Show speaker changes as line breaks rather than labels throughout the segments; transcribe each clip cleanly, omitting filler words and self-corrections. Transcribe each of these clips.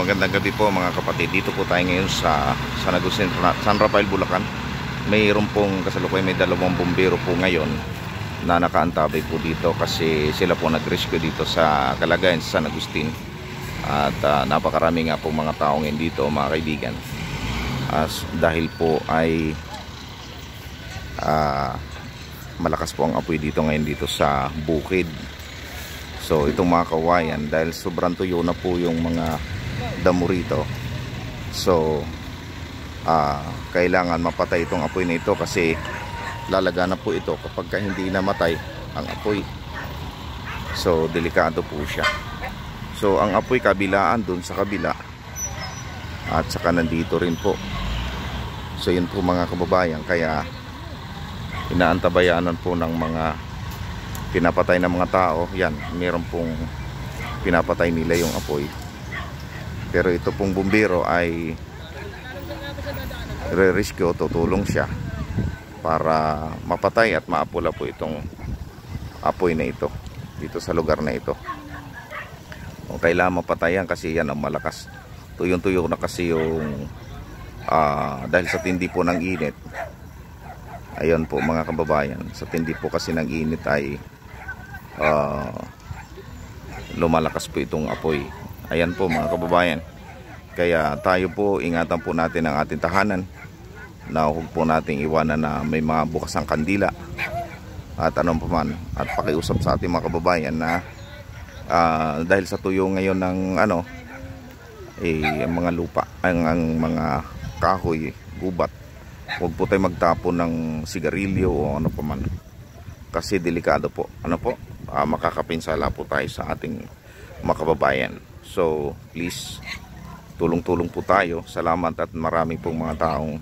Magandang gabi po mga kapatid. Dito po tayo ngayon sa San Agustin, San Rafael, Bulacan. Mayroon pong kasalukuyan, may dalawang bumbero po ngayon na nakaantabay po dito kasi sila po nag-rescue dito sa kalagayan sa San Agustin. At napakarami nga po mga tao ngayon dito mga kaibigan. Dahil po ay malakas po ang apoy dito ngayon dito sa bukid. So itong mga kawayan, dahil sobrang tuyo na po yung mga damo rito, so kailangan mapatay itong apoy na ito kasi lalaga na po ito kapag hindi namatay ang apoy. So delikado po siya. So ang apoy kabilaan dun sa kabila at saka nandito rin po. So yun po mga kababayan, kaya inaantabayanan po ng mga pinapatay ng mga tao. Yan, meron pong pinapatay nila yung apoy. Pero ito pong bumbero ay re-rescue, tutulong siya para mapatay at maapula po itong apoy na ito dito sa lugar na ito. O kailangan mapatayan kasi yan ang malakas. Tuyong-tuyo na kasi yung dahil sa tindi po ng init. Ayun po mga kababayan, sa tindi po kasi ng init ay lumalakas po itong apoy. Ayan po mga kababayan, kaya tayo po ingatan po natin ang ating tahanan, na huwag po nating iwanan na may mga bukas ang kandila at anong paman, at pakiusap sa ating mga kababayan na dahil sa tuyo ngayon ng ang mga lupa, ang mga kahoy, gubat, huwag po tayo magtapon ng sigarilyo o ano paman kasi delikado po, makakapinsala po tayo sa ating mga kababayan. So please, tulong-tulong po tayo. Salamat at marami pong mga taong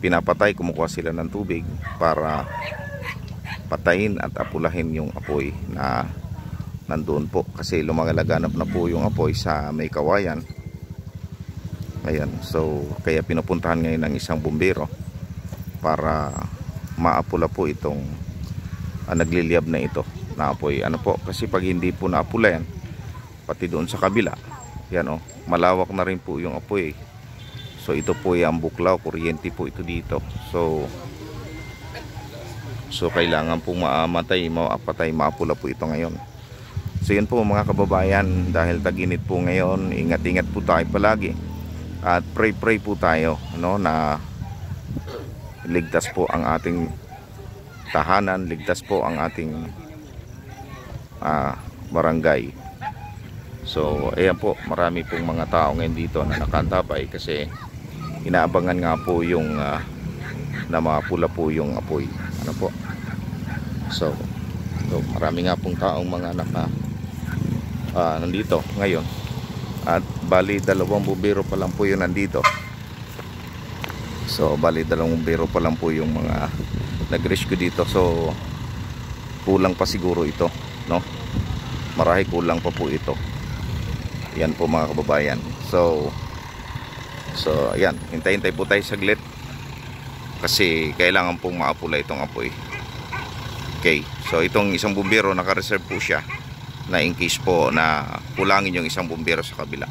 pinapatay, kumukuha sila ng tubig para patayin at apulahin yung apoy na nandoon po, kasi lumalaganap na po yung apoy sa may kawayan. Ayan, so kaya pinupuntahan ngayon ng isang bumbero para maapula po itong nagliliyab na ito na apoy. Kasi pag hindi po naapula yan, pati doon sa kabila, yan malawak na rin po yung apoy. So ito po yung buklaw, kuryente po ito dito. So kailangan po maapatay, maapula po ito ngayon. So yun po mga kababayan, dahil tag-init po ngayon, ingat-ingat po tayo palagi at pray po tayo na ligtas po ang ating tahanan, ligtas po ang ating barangay. So ayan po, marami pong mga tao ngayon dito na nakantabay kasi inaabangan nga po yung na mapula po yung apoy. So marami nga pong taong mga nandito ngayon, at bali dalawang bumbero pa lang po yun nandito. So bali dalawang bumbero pa lang po yung mga nag-rescue dito. So kulang pa siguro ito, marahil kulang pa po ito. Yan po mga kababayan. So ayan, hintay-hintay po tayo saglit kasi kailangan pong maapula itong apoy. Okay, so itong isang bumbero naka-reserve po siya na in case po na kulangin yung isang bumbero sa kabila.